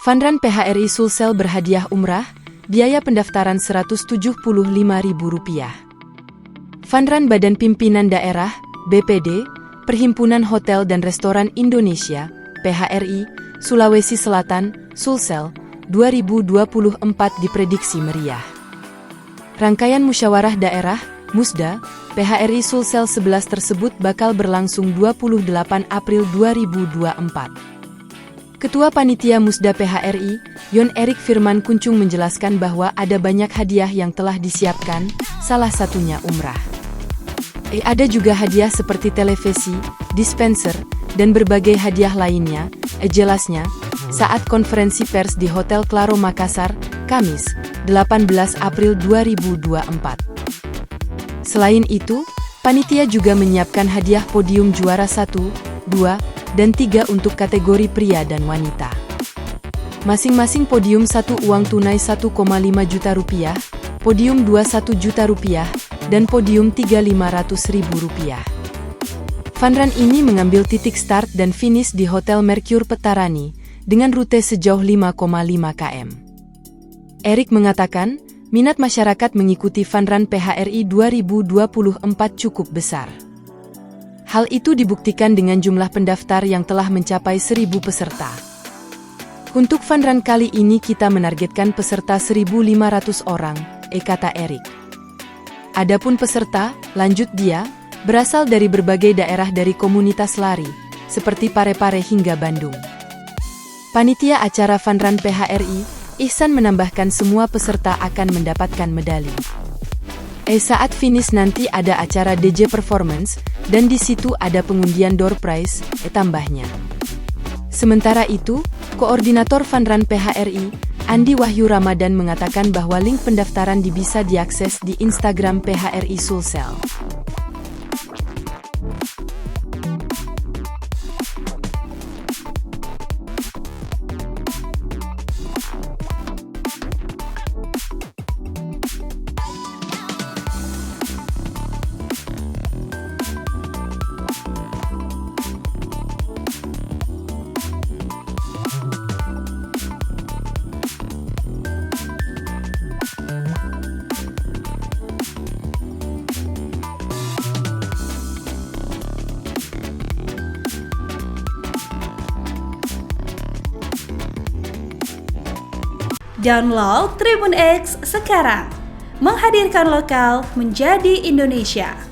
Funrun PHRI Sulsel berhadiah umrah, biaya pendaftaran Rp175.000. Funrun Badan Pimpinan Daerah, BPD, Perhimpunan Hotel dan Restoran Indonesia, PHRI, Sulawesi Selatan, Sulsel, 2024 diprediksi meriah. Rangkaian musyawarah daerah, Musda, PHRI Sulsel 11 tersebut bakal berlangsung 28 April 2024. Ketua Panitia Musda PHRI, Yon Erik Firman Kuncung menjelaskan bahwa ada banyak hadiah yang telah disiapkan, salah satunya umrah. Ada juga hadiah seperti televisi, dispenser, dan berbagai hadiah lainnya, jelasnya, saat konferensi pers di Hotel Claro Makassar, Kamis, 18 April 2024. Selain itu, panitia juga menyiapkan hadiah podium juara 1, 2, dan 3 untuk kategori pria dan wanita. Masing-masing podium 1 uang tunai Rp1,5 juta, podium 2 Rp1 juta, dan podium 3 Rp500.000. Funrun ini mengambil titik start dan finish di Hotel Mercure Petarani, dengan rute sejauh 5,5 km. Erik mengatakan, minat masyarakat mengikuti Funrun PHRI 2024 cukup besar. Hal itu dibuktikan dengan jumlah pendaftar yang telah mencapai 1.000 peserta. Untuk Funrun kali ini kita menargetkan peserta 1.500 orang, kata Erik. Adapun peserta, lanjut dia, berasal dari berbagai daerah dari komunitas lari, seperti Parepare hingga Bandung. Panitia acara Funrun PHRI, Ihsan menambahkan semua peserta akan mendapatkan medali. Saat finish nanti ada acara DJ Performance, dan di situ ada pengundian door prize, tambahnya. Sementara itu, Koordinator Funrun PHRI, Andi Wahyu Ramadan mengatakan bahwa link pendaftaran bisa diakses di Instagram PHRI Sulsel. Download Tribun X sekarang, menghadirkan lokal menjadi Indonesia.